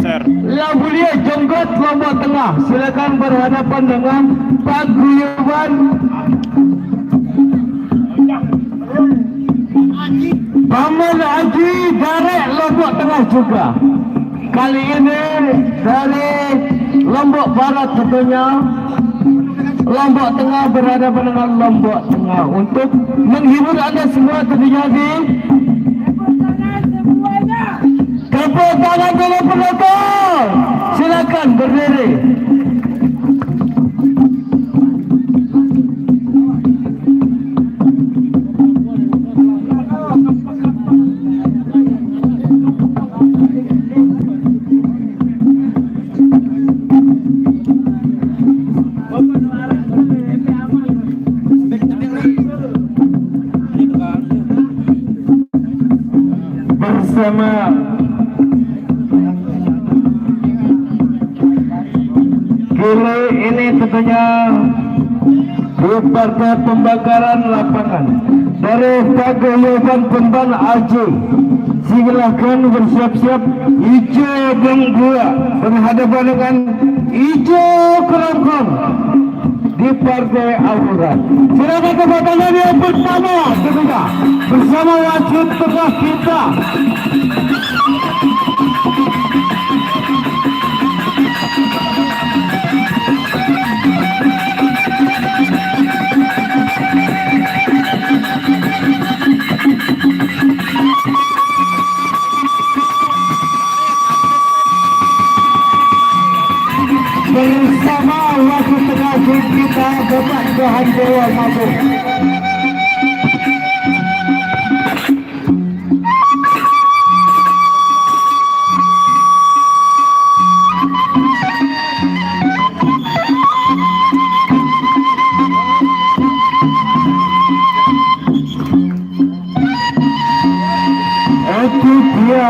Yang mulia Jonggot Lombok Tengah, silakan berhadapan dengan Paguyuban Paman Haji Garek Lombok Tengah juga. Kali ini dari Lombok Barat tentunya. Lombok Tengah berhadapan dengan Lombok Tengah untuk menghibur anda semua tentunya di tepuk tangan dulu penonton. Silakan berdiri. Bersama kili ini tentunya di partai pembakaran lapangan dari Paguyuban Pemban Aji. Silakan bersiap-siap hijau dan gua berhadapan dengan hijau kerongkong di partai Aurat. Silakan tepuk tangan yang pertama tentunya bersama wasit tengah kita. Bersama wasit tengah kita Bapak Johan Dewa Mabuk. Aku dia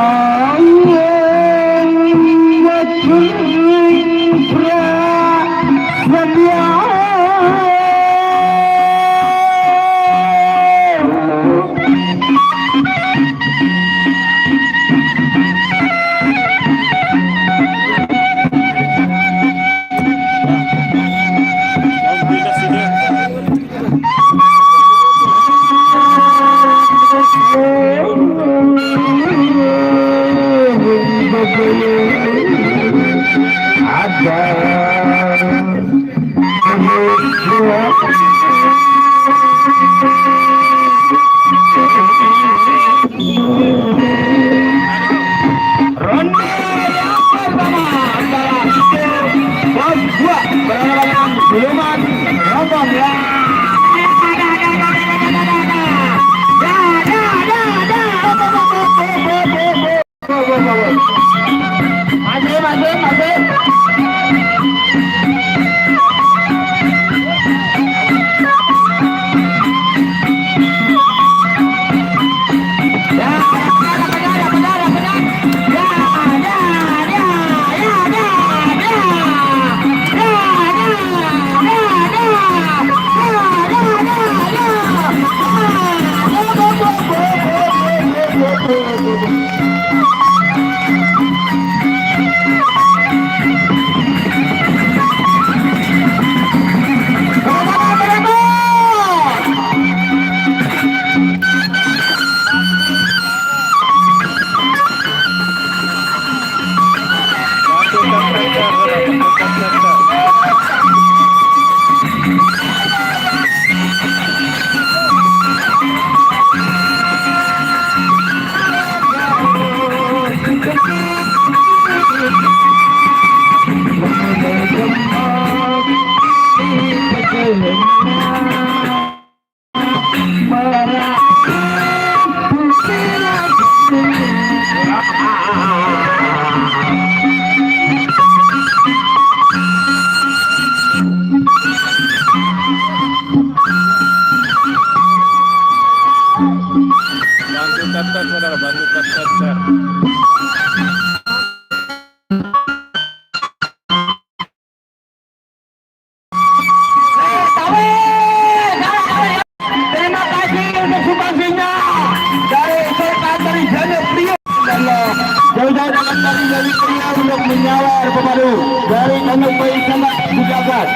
untuk menyawar pepadu dari Tanjung Bayi Samak Bujagat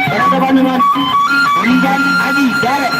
berhadapan dengan Enggan Adi Darek.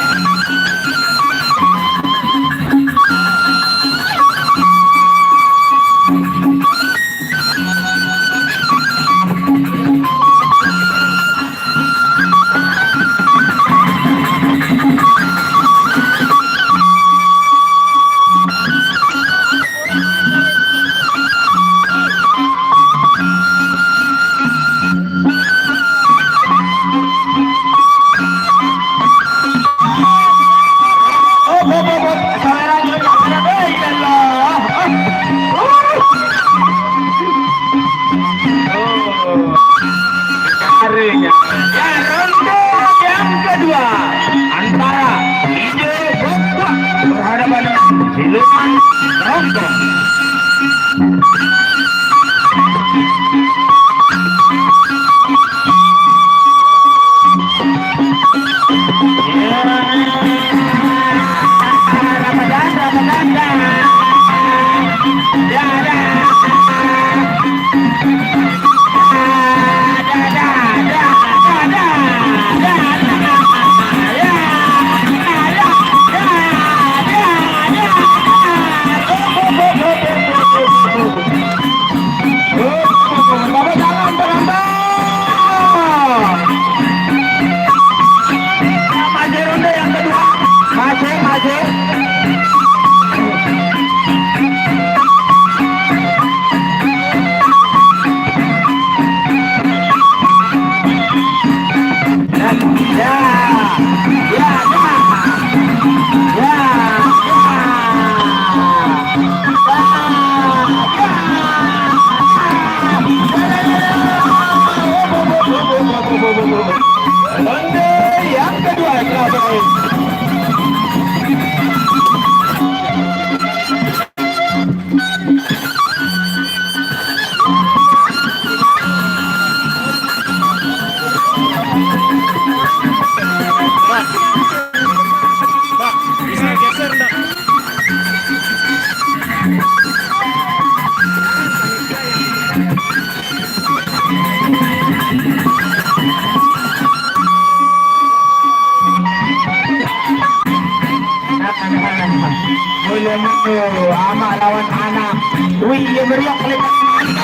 Amak lawan anak. Wih, dia beriak oleh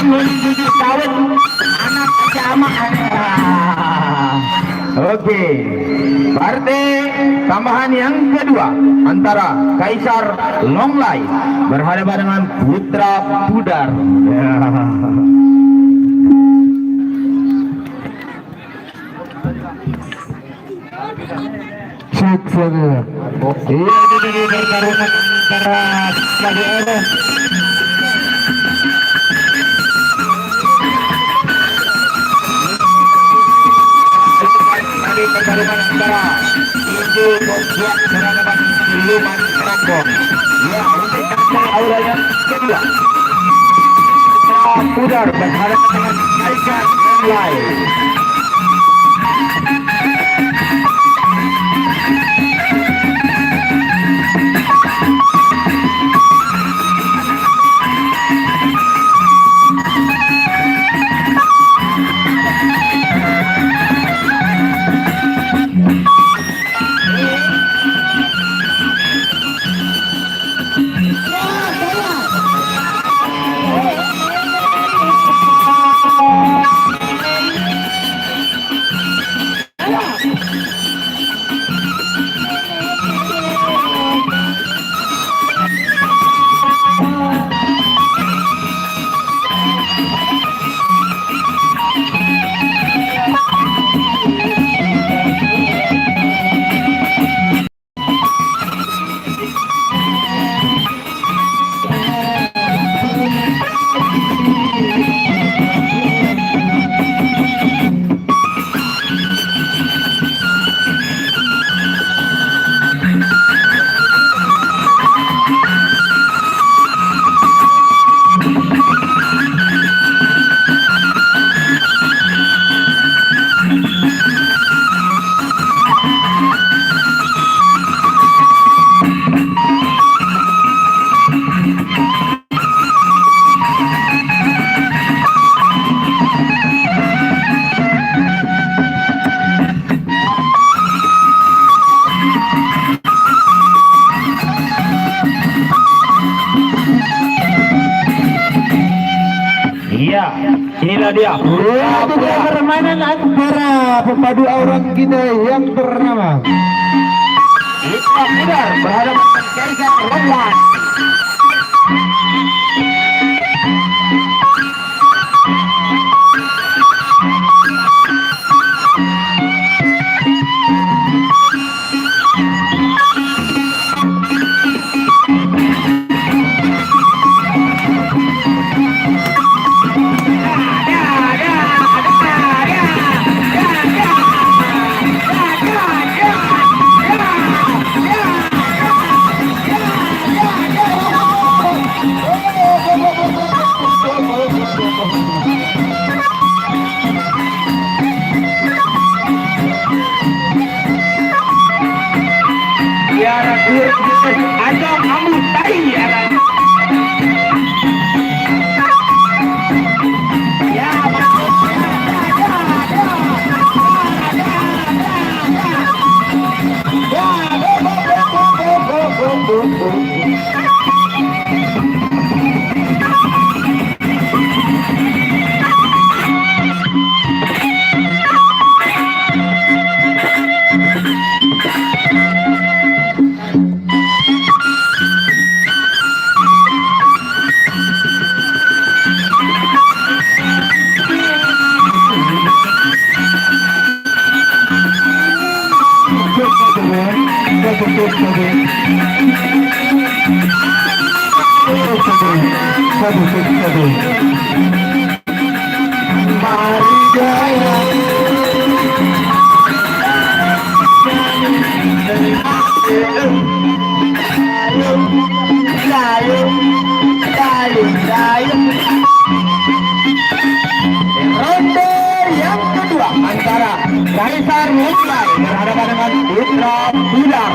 menuju kawin anak amak. Oke, partai tambahan yang kedua antara Kaisar Longlai berhadapan dengan Putra Pudar. Iya, ini pertarungan antara lagi ada. Tadi pertarungan antara Indo Boswak berhadapan Luman Kerombong. Ya, untuk kaca auranya kedua. Pudar berhadapan dengan Kaisar Longlai. Iya, inilah dia. Ya, itu dia permainan antara pepadu aurat kita yang bernama Mitra Kudar berhadapan dengan Kerikat Romlan. ronde yang kedua antara Kaisar Romlan berhadapan dengan Mitra Kudar.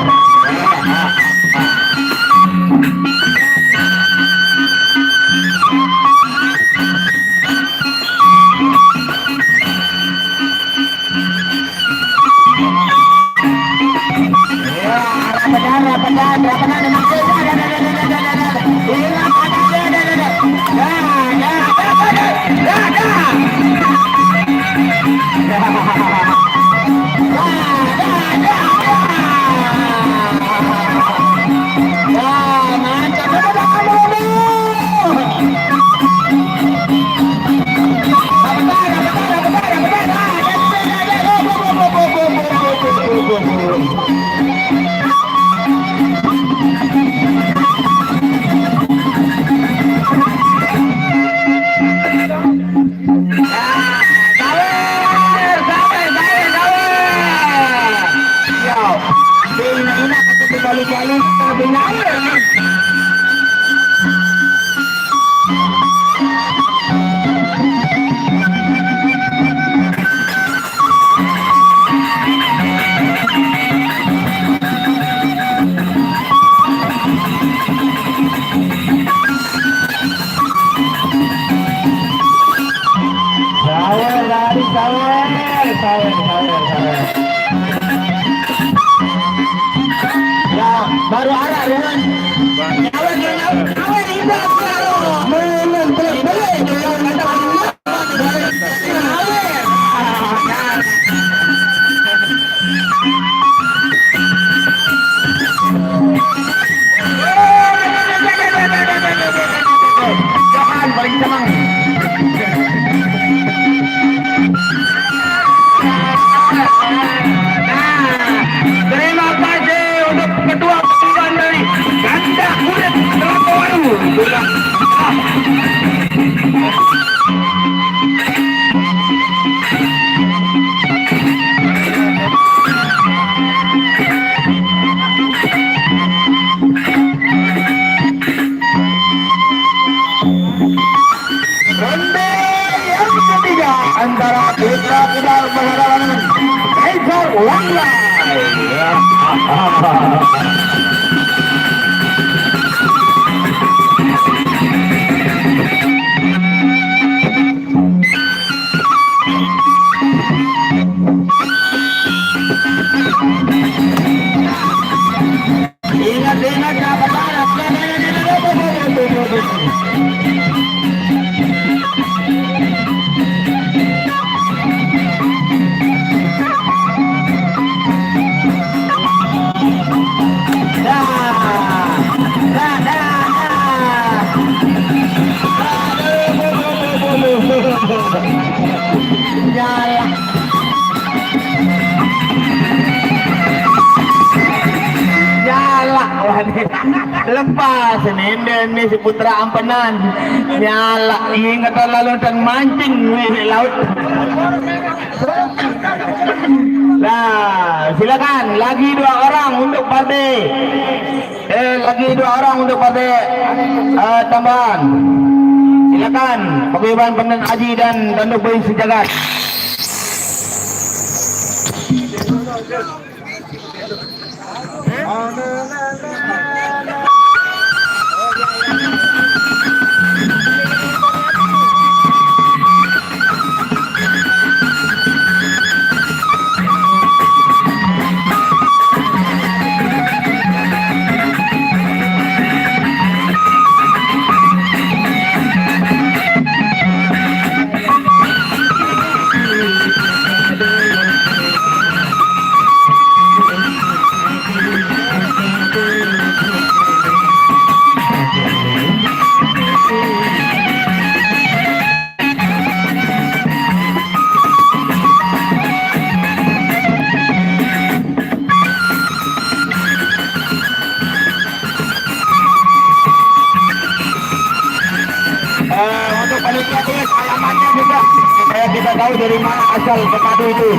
Baru ada dengan terima kasih untuk ketua pemilihan dari Ganda Kulit Terlalu ronde yang ketiga antara Mitra Kudar berhadapan dengan Kaisar Romlan. Ingat dapat harap. Nyala. Nyala. Lepas ini si Putra Ampenan. Nyala. Ingat lalu dan mancing di laut. Nah, silakan lagi 2 orang untuk partai. Lagi 2 orang untuk partai tambahan. Silakan Paguyuban Pandan Aji dan Tanduk Bayi Sejagat. Untuk panitia tulis alamatnya juga supaya kita tahu dari mana asal sepatu itu.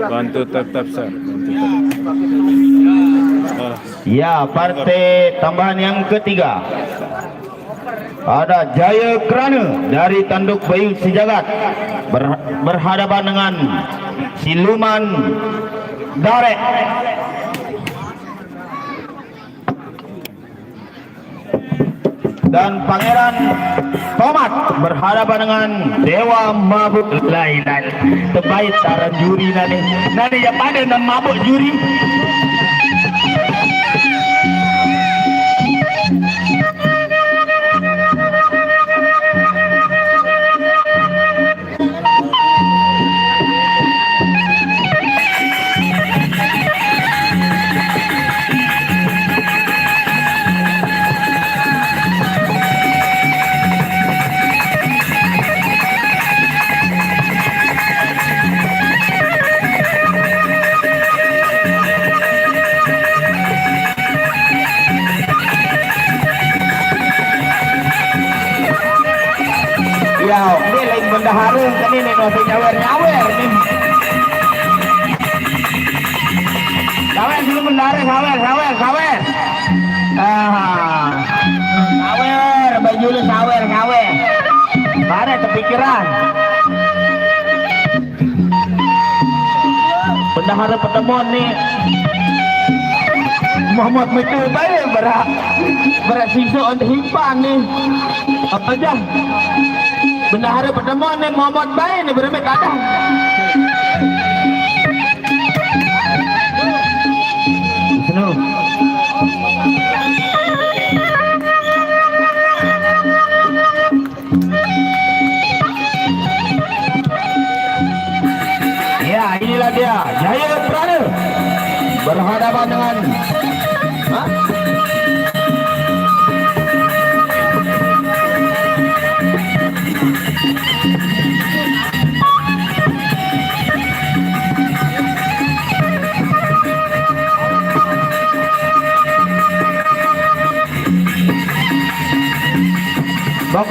Bantu tetap sir. Ya, partai tambahan yang ketiga ada Jaya Krana dari Tanduk Bayu Sejagat berhadapan dengan Siluman Darek. Dan Pangeran Tomat berhadapan dengan Dewa Mabuk Lailan. Terbaik taran juri nani ya pada dan mabuk juri. Ya, ini lain bendahara kan ini masih nyawer nih. Sawer dulu bendahara, sawer. Sawer, baju lu sawer. Mana kepikiran? Bendahara pertemuan nih. Muhammad Metu baik berat sisuk untuk himpan nih. Apa aja? Bendahara pertemuan nih Muhammad baik nih berapa kadang. Senang. Ya, inilah dia Jaya Prana berhadapan dengan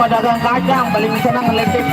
dagang kacang paling senang ngeledek.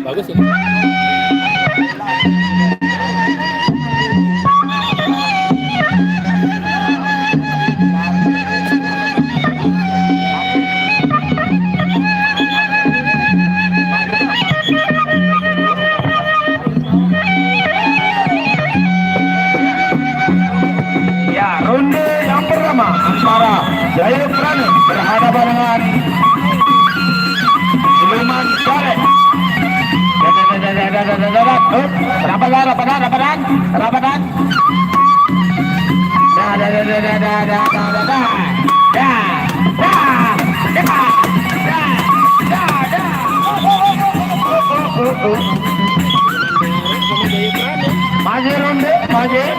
Bagus ini. Ya, ronde yang pertama antara Jaya Prana berhadapan dengan Sulaiman Saleh. Rapadan.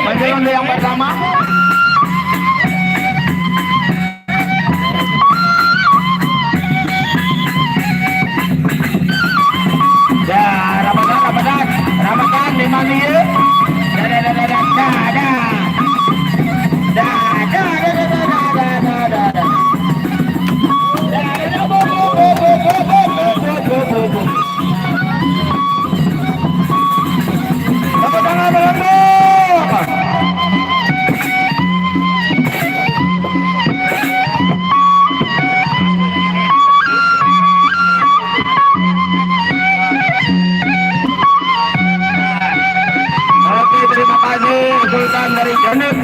Masih ronde yang pertama. Ramadan di mana ya? Sultan dari Janet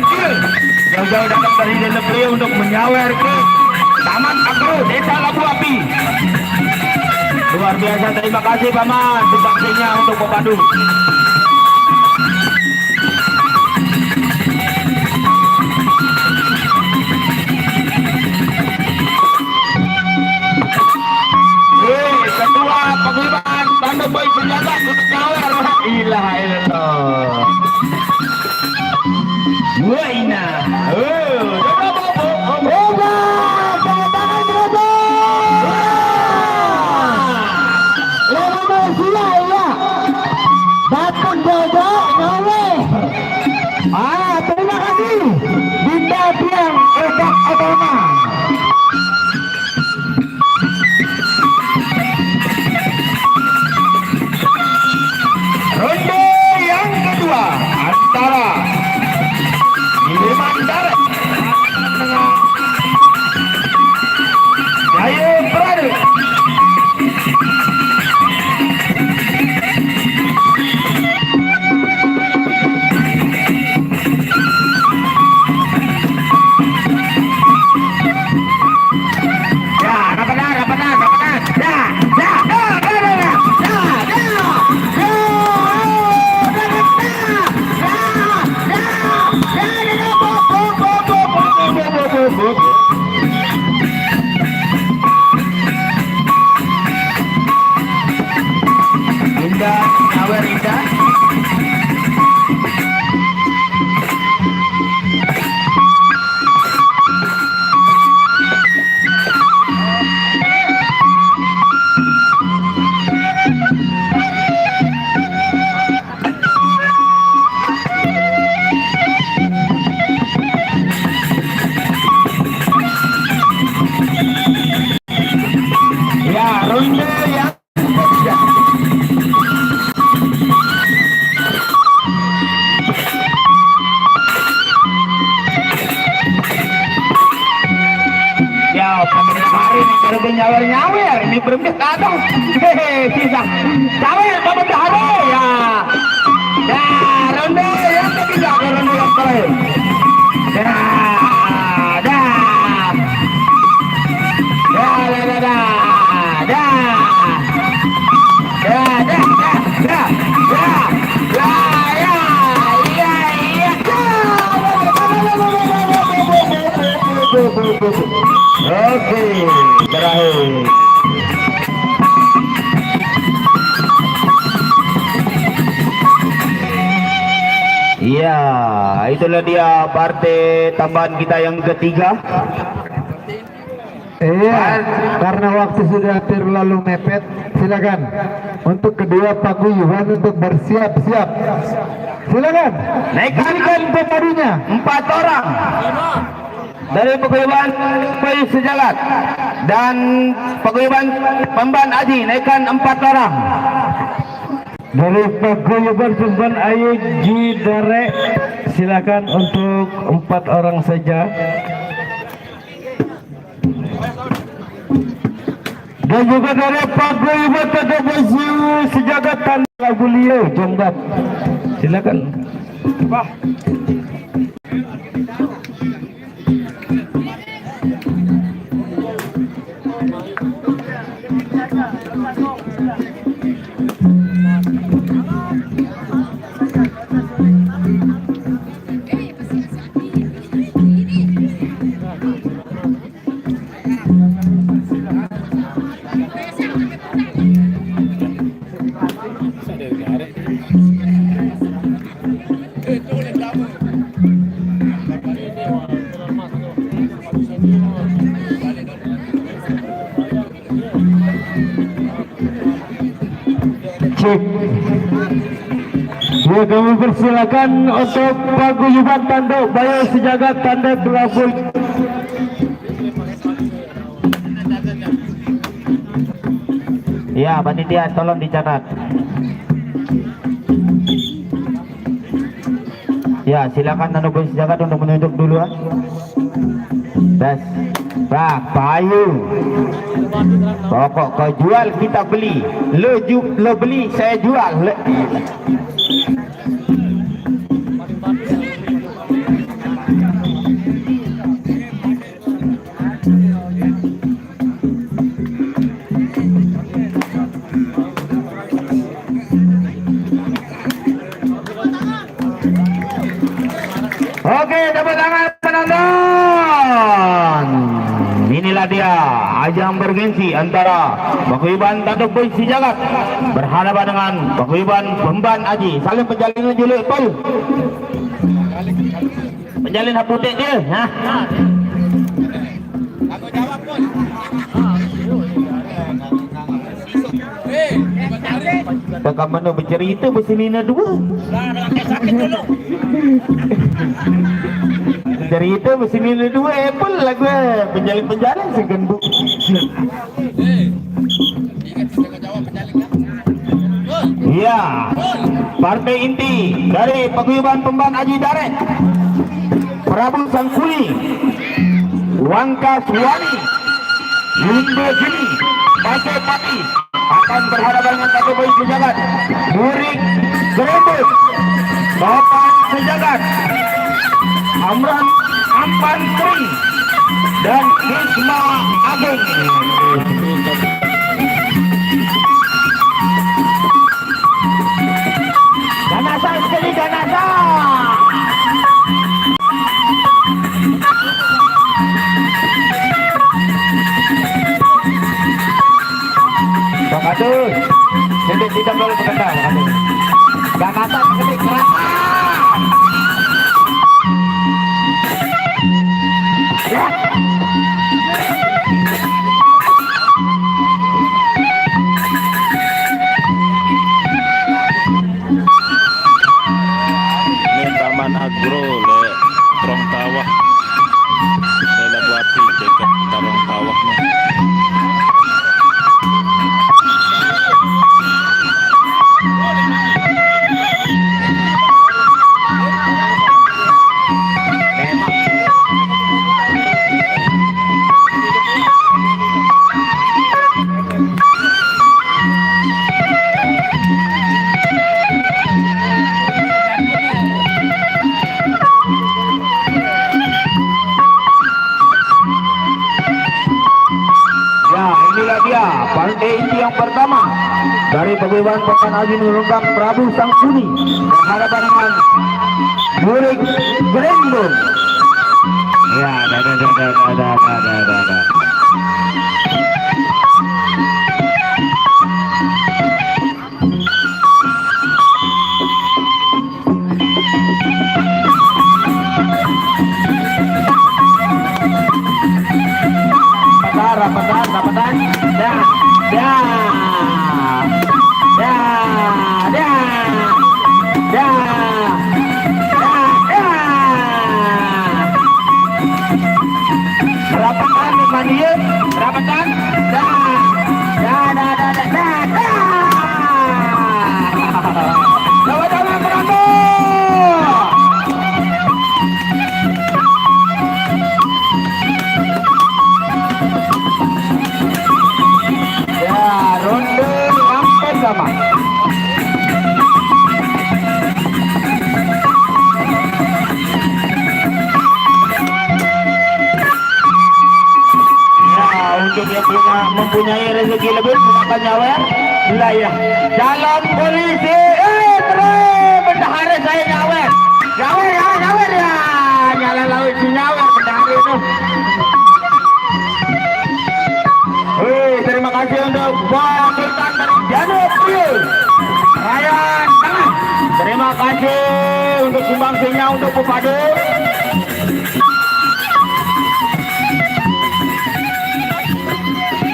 jauh-jauh datang dari negeri untuk menyawer ke Taman Agro Desa Labu Api. Luar biasa, terima kasih Paman subaksinya untuk Popadu. Ketua Paguyuban Tanda Boy Penjaga untuk nyawer. Ilaha illallah. Waina, terima kasih Dinda Tiang Edak Otoma. Ronde yang kedua antara Sulaiman Saleh dengan Jaya Prana. Nyawer ini berempat kado. Hehe, sisa. Cawer kamu dah ada ya. Ya, ronde yang ketiga, ronde yang terakhir. Dah. Ya, itulah dia partai tambahan kita yang ketiga. Iya, karena waktu sudah terlalu mepet, silakan untuk kedua paguyuban untuk bersiap-siap. Silakan, naikkan pemadunya. 4 orang dari paguyuban Payus Sejagat dan paguyuban Pemban Aji naikkan 4 orang. Dari paguyuban Pemban Aji Dare, silakan untuk 4 orang saja. Dan juga dari paguyuban Payus Sejagat Tanda Lagu Liau Jombang, silakan. Cek. Ya, kami persilakan untuk paguyuban Tanduk Payus Sejagat Tanda Lagu. Ya, panitia tolong dicatat. Ya, silakan Tanduk Payus Sejagat untuk menunjuk dulu. Das. Bah, payu. Pokok kau jual kita beli. Lo beli saya jual. Oke, tepuk tangan penonton. Inilah dia ajang bergensi antara paguyuban Tanduk Payus Sejagat berhadapan dengan paguyuban Pemban Aji. Saling penjalinan dulu, Pol. Penjalin haputik dia. Aku jawab, Pol. Kakak mana bercerita berselina dua. Cerita berselina dua Apple lah gue. Penjalin segendu. Iya, partai inti dari paguyuban Pemban Aji Daret, Prabu Sangkuli, Wangka Suwani, Lindo Jini, Pasai Pati akan berhadapan dengan Tanduk Payus Sejagat, Murik Gerembut, Bapak Sejagat, Amran Ampan Kering, dan Hikma Agung. Ganasa sekali, ganasa. Bang Adun, jadi tidak boleh berkata, Bang Adun. Ganasa sekali, kerasa. Ya. Ini Taman Agro le Terong Tawah. Le Labu Api dekat Terong Tawah nih. Partai inti yang pertama dari paguyuban Pemban Aji menurunkan Prabu Sangkuni berhadapan dengan Murik Gerembut. Ya, dah. bersama. Untuk yang mempunyai rezeki lebih mengapa nyawer wilayah jalan polisi terus bendahara saya nyawer ya nyala laut si nyawer bendahara itu. Terima kasih untuk Bang Sultan dari Janub Raya Tengah. Terima kasih untuk sumbangsinya untuk Pepadu.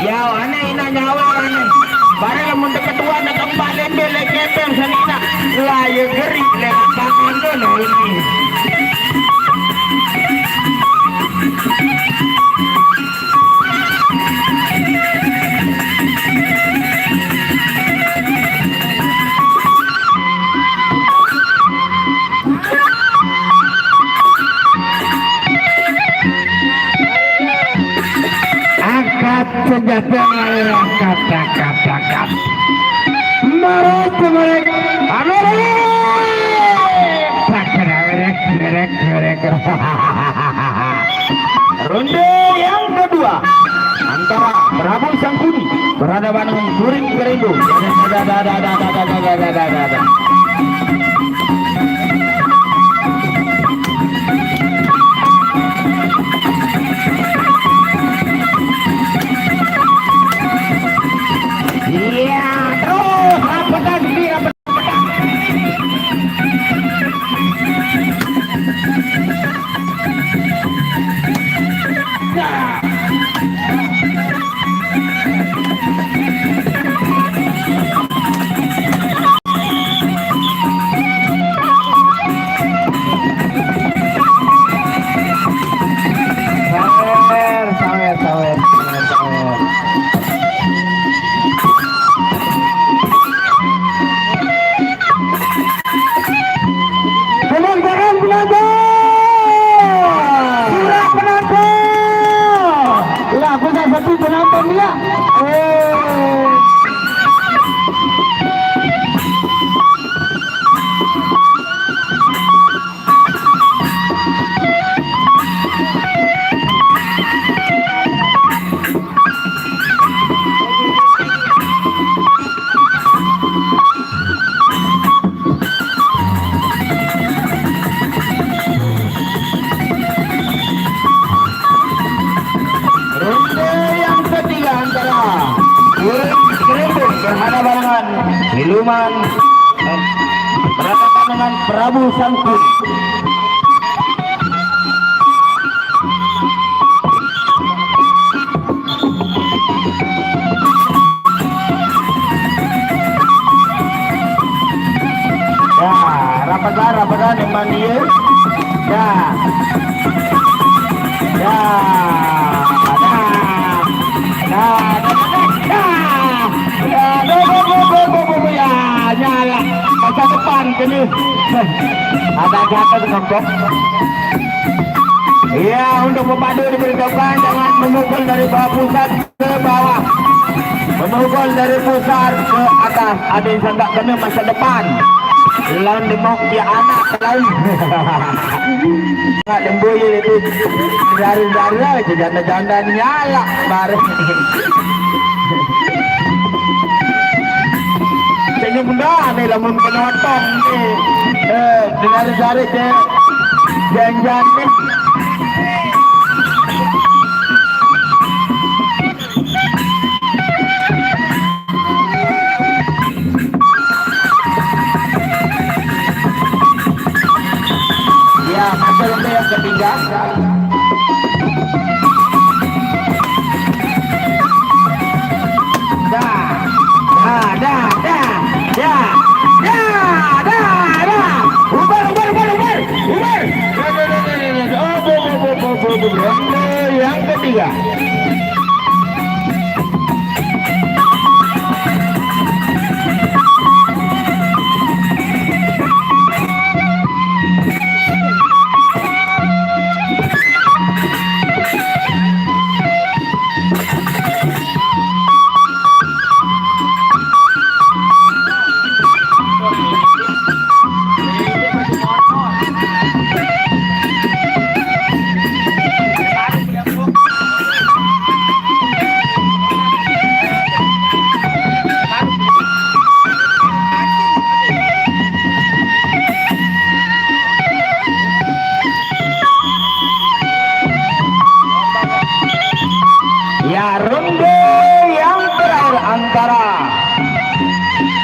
Ya, aneh ina nyawa aneh. Barang yang mendekat tua nak tempat lembel lekepeng sanina. Lah, ya gerik lekat tangan dono ini. Senjata angkat merek Ronde yang kedua antara Prabu Sangkuni berhadapan dengan Kuring Perindo. Iya, terus rapatan diri sawer. Satu penonton dia. berhadapan dengan Siluman berhadapan dengan Prabu Sangkuni. Ya, rapatan yang mandi. Ya. Nyala masa depan kini ada jatuh dengan kok. Iya, untuk Pepadu diberitahukan jangan memukul dari bawah pusat ke bawah, memukul dari pusat ke atas. Ada yang sangat kena masa depan lawan demok dia anak lain. Nggak lemboy itu dari aja janda-janda nyala bareng. Ini benda nih lamun penonton nih dari jangan nih. Ya, masuk ke yang ketiga. Umar.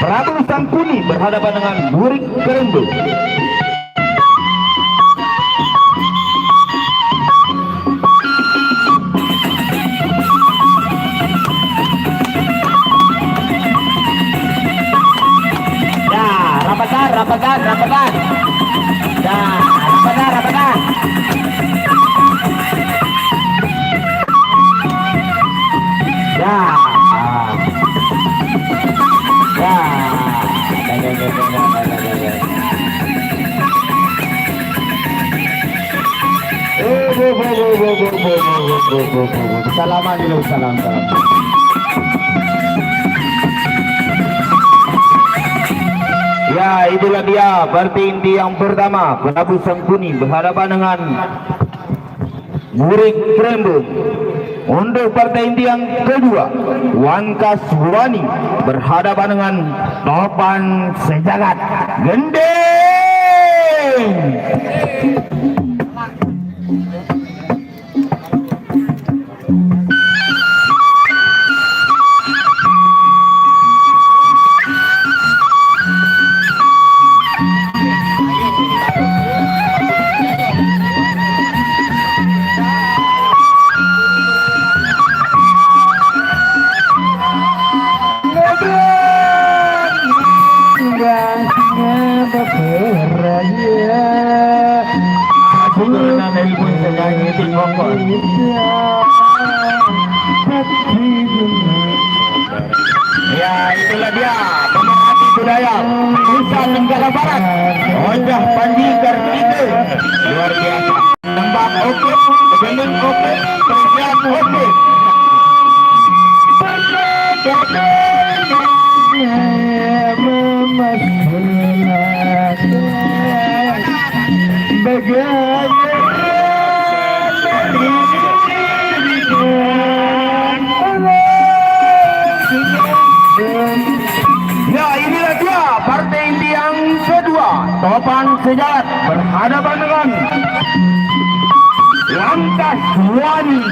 Prabu Sangkuni berhadapan dengan Burik Kerembu. Rapatan. Rapatan. Salaman dulu, salam. Ya, itulah dia partai inti yang pertama, Prabu Sangkuni berhadapan dengan Burik Kerembu. Untuk partai inti yang kedua, Wan Kaswani berhadapan dengan Topan Sejagat Gendeng. Ya, itulah dia pemerhati budaya Nusa Tenggara Barat, Ojah Panji Kartini. Luar biasa. Tembak oke, gendeng oke, persiap oke. Ya, inilah dia partai inti yang kedua, Topan Sejagat berhadapan dengan Lantas Wani.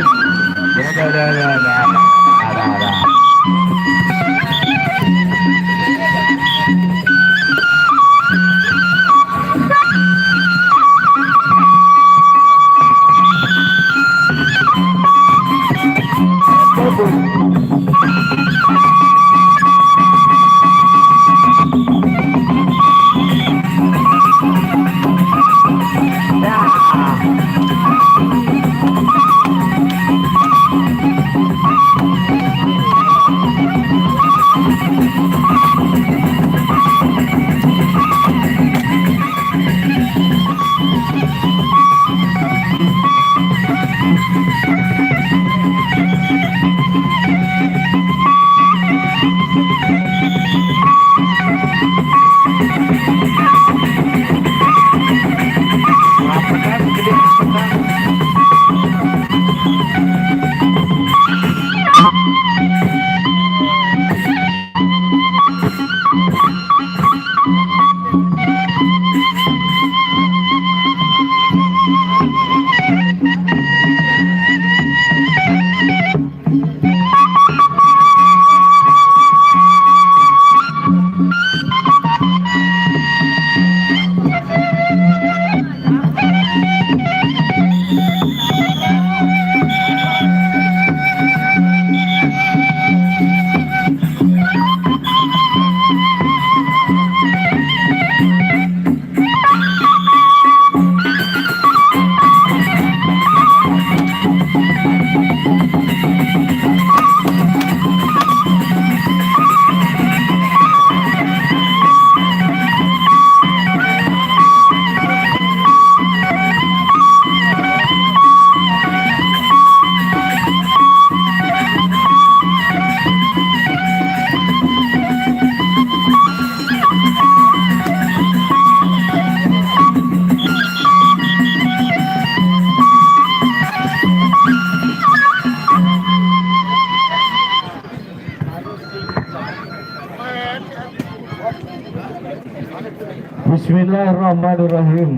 Bismillahirrahmanirrahim.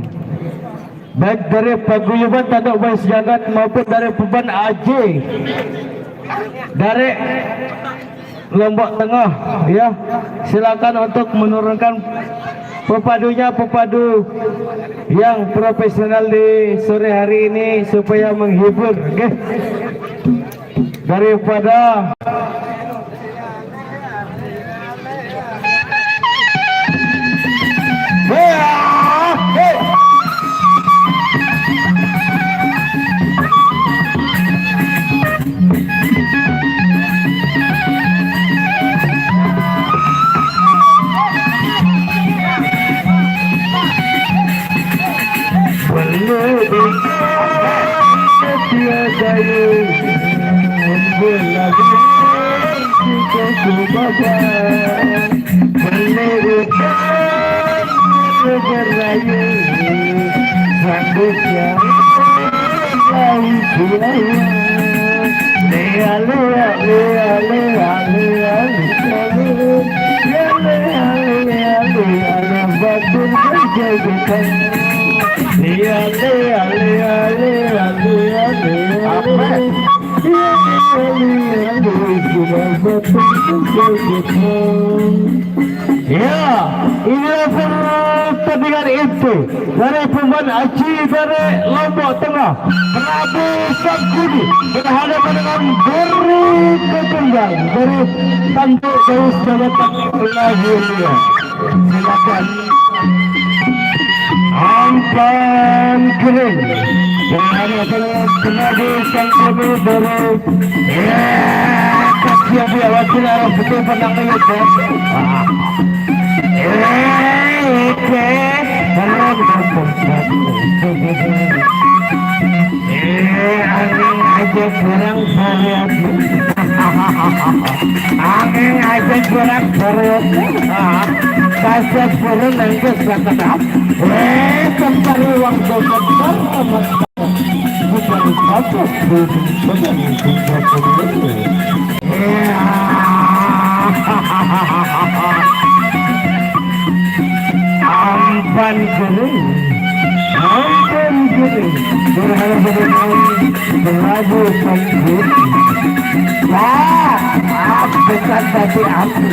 Baik dari paguyuban Tanduk Bayi Sejagat maupun dari Beban AJ, dari Lombok Tengah, ya. Silakan untuk menurunkan pepadunya, pepadu yang profesional di sore hari ini supaya menghibur, oke? Daripada ya, inilah pertandingan itu dari pemain Aci dari Lombok Tengah, Prabu Sabkudi berhadapan dengan Beri Ketunggal dari Tanjung Daus Jabatan Lahirnya. Silakan Ampan Kering berhadapan dengan Prabu Sabkudi dari Siap ya, wakil arah betul penang itu. Angin aja kurang berat. Angin aja kurang berat. Kasih turun nanti sekedap. Kembali uang dompet amat. Bukan apa, bukan Ampan Kering berhadapan dengan Prabu Sabkudi. Bukan tapi aku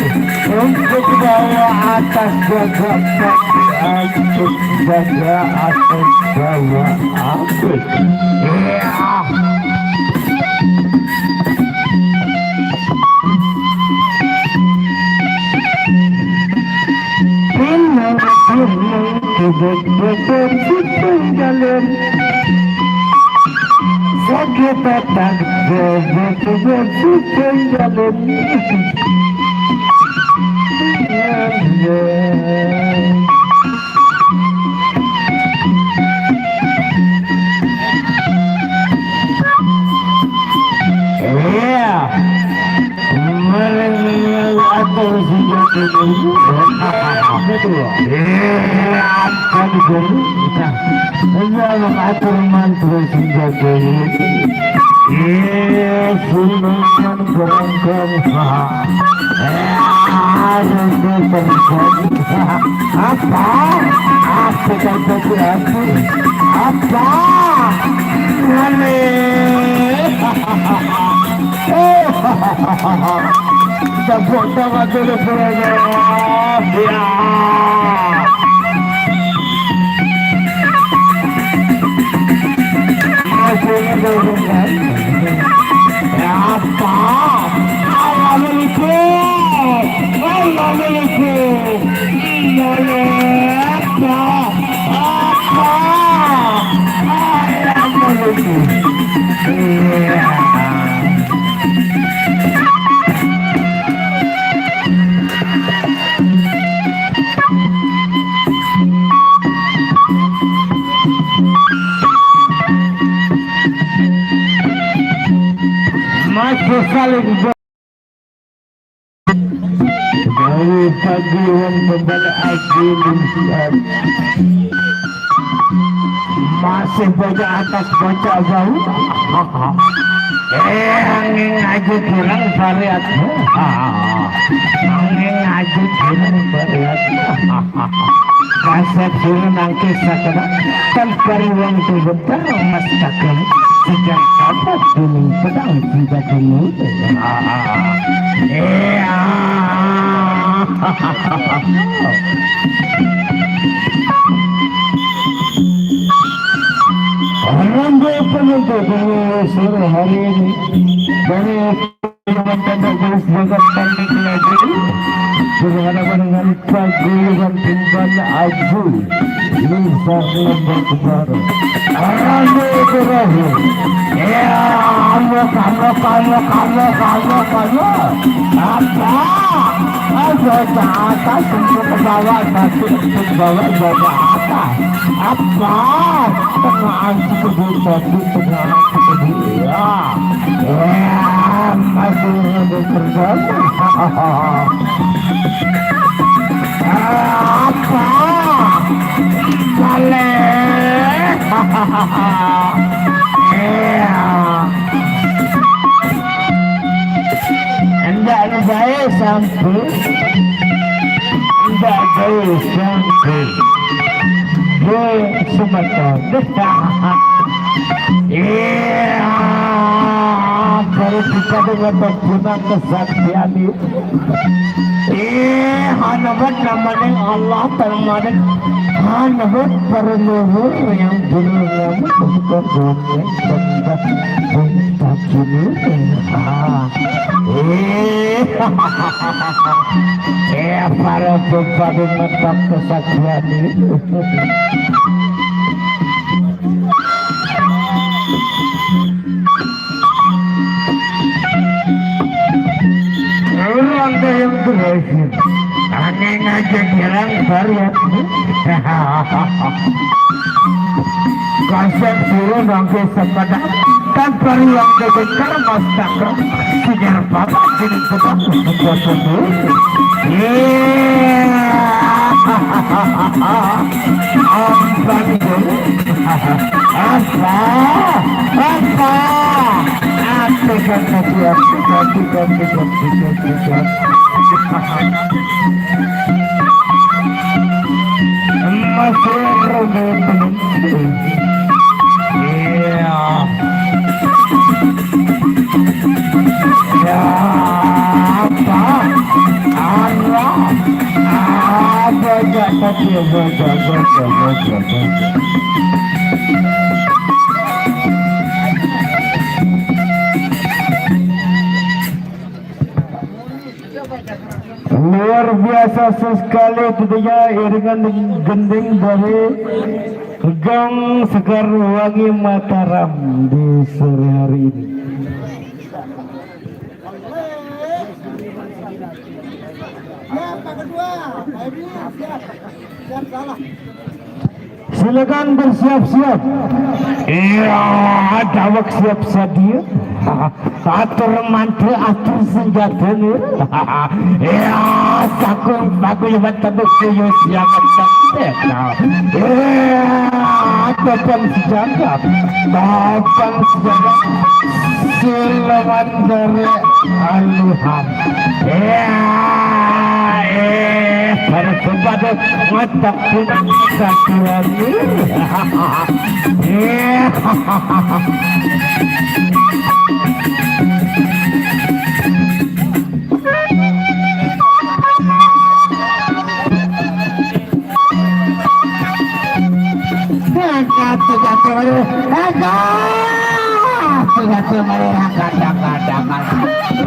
untuk bawa atas jaga untuk jaga atas bawa aku. Jalan sakit tak jalan. Tepuk tangan dulu program. Ya. Masih berhubungan. Ya apa? Allah milikku. Allah milikku. Apa? Apa? Allah milikku. Ya. Masih saling dari pagian kepada akhir masih baca atas baca bau. Angin aja kurang variat. Angin aja kurang variat. Kasat suruh nangkis sakit. Kan pariwang tu betul mas takkan. Sejak kapan gunung pedang tidak kemudian. Iya. Ramai penonton sore hari ini dari tanda garis jagat tanding lagi berhadapan dengan paguyuban timbal Abu Nizar Lembang Baru. Ramai terakhir. Ya Allah, kamu apa? Ada atas untuk ke bawah, satu untuk bawah, bawa atas. Apa? Tengah anti kebutuhan, tengah anti kebutuhan. Ya, masih ada terjadi. Apa? Boleh. Ya. Enggak ada saya sampai. Enggak ada sampai. Sumatera. Iya, baru kita dengan penggunaan kesaktian itu. Hanabat namanya Allah termadan. Hanabat para leluhur yang dulu lama bukan dunia bentak kini. Para penggunaan kesaktian itu. Anda yang terakhir, aneh ngajak jalan varian. Konsep suruh nangkis sepadan, kan varian kebenar mas takram, sejarah bapak jadi sebab sebuah sendiri. Luar biasa sekali tentunya iringan gending dari Gang Sekar Wangi Mataram di sore hari ini. Silakan bersiap-siap. Iya, dawak siap-siap dia. Atur mantra, atur senjata ni. Iya, sakung bagus betul kuyus yang cantik. Iya, topan senjata, topan senjata. Silakan dari aluhan. Iya. Pada kepada mata pun satu lagi.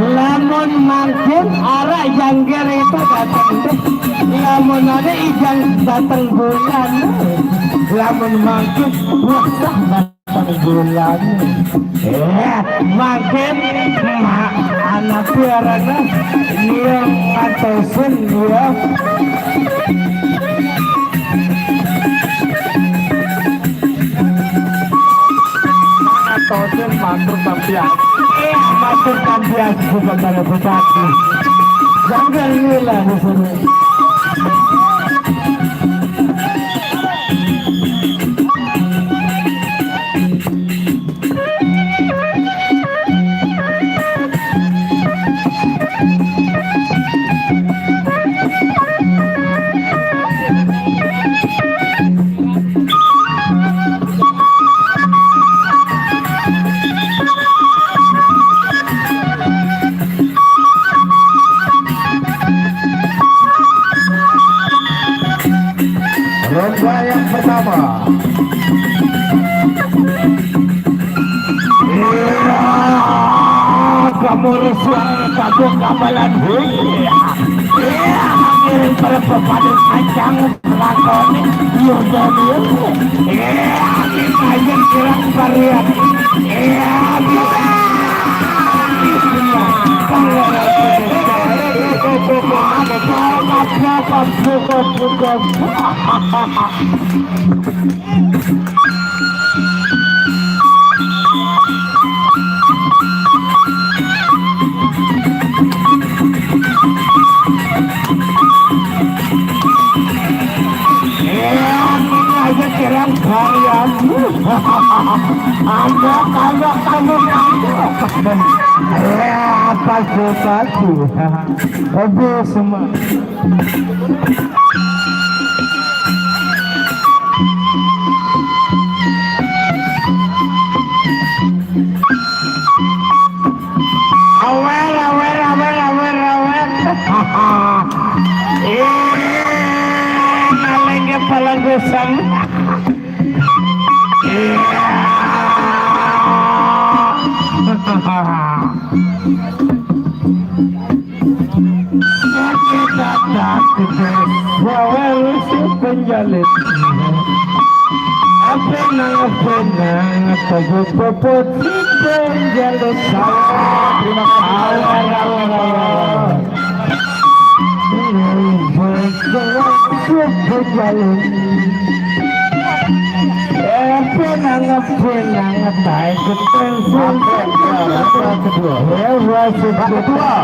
Lamun makin arah jangkir itu datang. Lamun ada ijang datang bulan. Lamun makin wah datang bulan. Makin anak piarana dia ngatosin dia. Ngatosin matur tampian. Matur tampian bukan dari bupati. Jangan gila di sini. aku kapalan hui. Ya, ngiring perpepadan kacang lakoni yaudah dia. Ya, kita aja kirang varian. Ya, kita. aja kirang kalian ada kalau kamu apa sepatu aduh semua awal nalengnya palang gosang penjalit apa nang popot penjalit terima kedua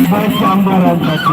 bersambaran satu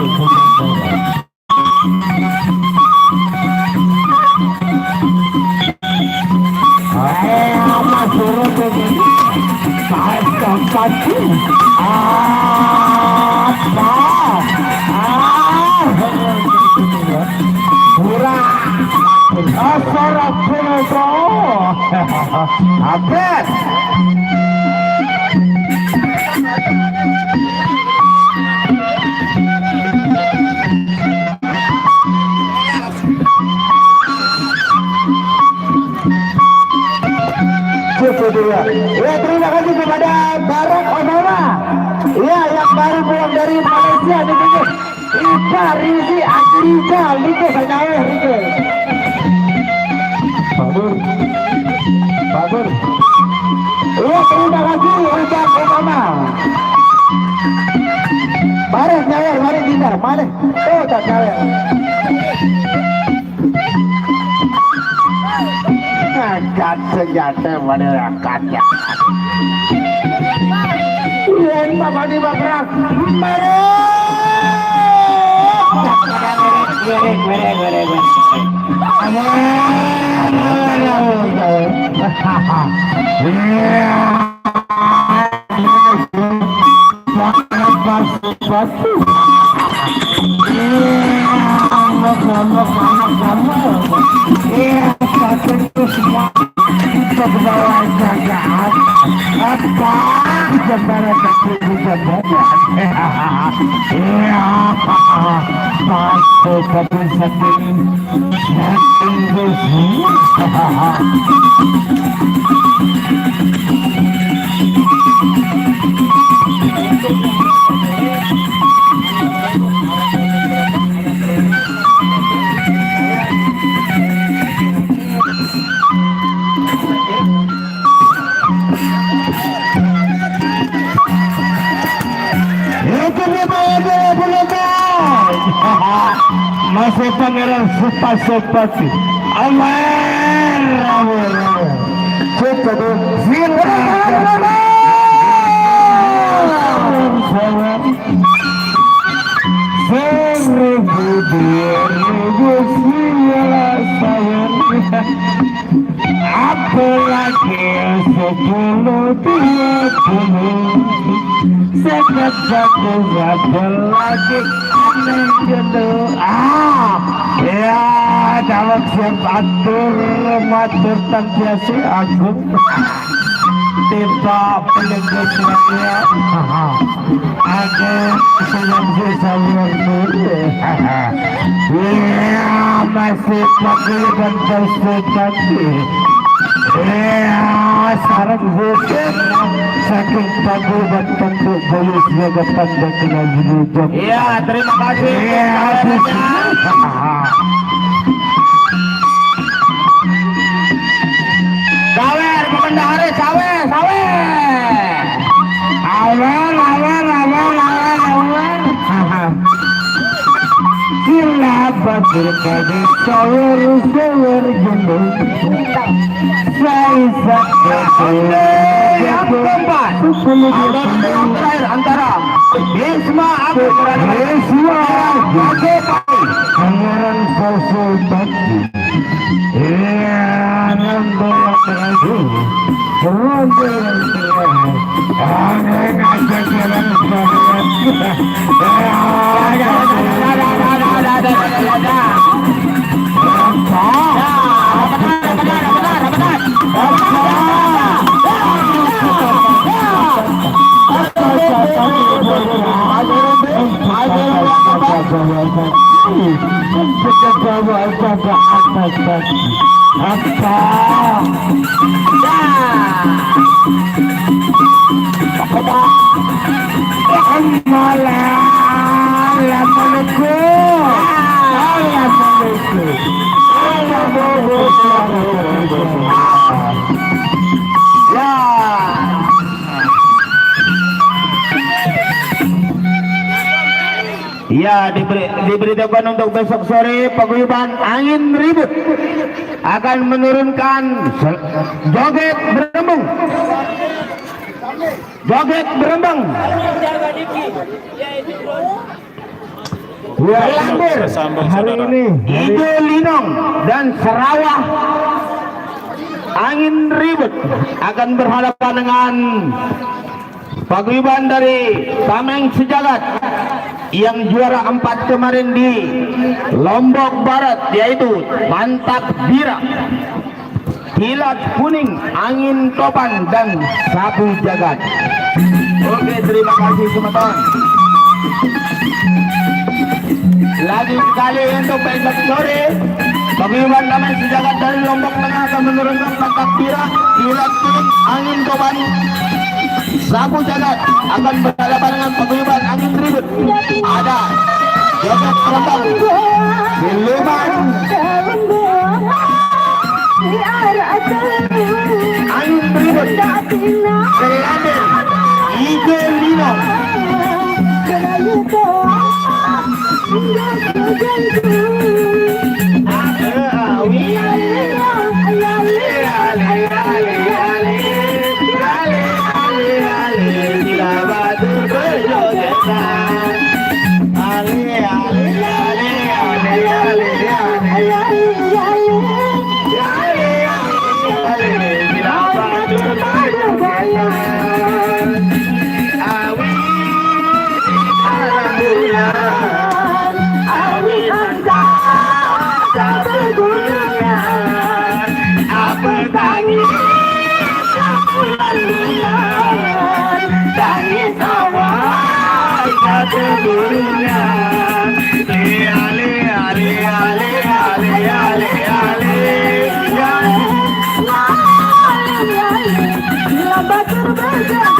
ya, terima kasih kepada Barack Obama ya yang baru pulang dari Malaysia nih Ika Rizi Akrika Liko Banyawe Liko Babur ya terima kasih Barack Obama mari nyawer mari dinner mari oh tak nyawer kat senjata mana katnya yang bapak di bakrak mari semua kita bawa jagaan apa jembatan kaki jembatan ya pakai kaki saking besi masih pangeran sepati apalagi 10-20 sekat satu lagi ya dalam siap atur matur tantiasi agung tembak penegusnya. Ada senang sesama ini. Ya masih pakai bantal sekali. Ya sarang hukum saking pagu bantal untuk bolos negatan dan kenal hidup. Iya, terima kasih. Sawer, pemendahara sawer, sawer. Awal. Sila bakir kade sawer gendong. Saya Yang keempat, antara Bisma Abu Pangeran Sosok Bakti. Iya, nambah lagi. Ya, diberitakan untuk besok sore paguyuban angin ribut akan menurunkan joget berembung. Joget berembang. Lambir Hari ini Ijo Linong dan Sarawah angin ribut akan berhadapan dengan paguyuban dari Tameng Sejagat yang juara 4 kemarin di Lombok Barat, yaitu Mantak Bira, Kilat Kuning, Angin Topan, dan Sabu Jagat. Oke, terima kasih teman-teman. Lagi sekali untuk besok sore paguyuban Tameng Sejagat dari Lombok Tengah akan menurunkan Mantak Bira, Kilat Kuning, Angin Topan, Sabu Jagat akan berhadapan dengan paguyuban angin ribut. Ada joget berembang, siluman, angin ribut, Kelandir, Ijo Linong. Bakar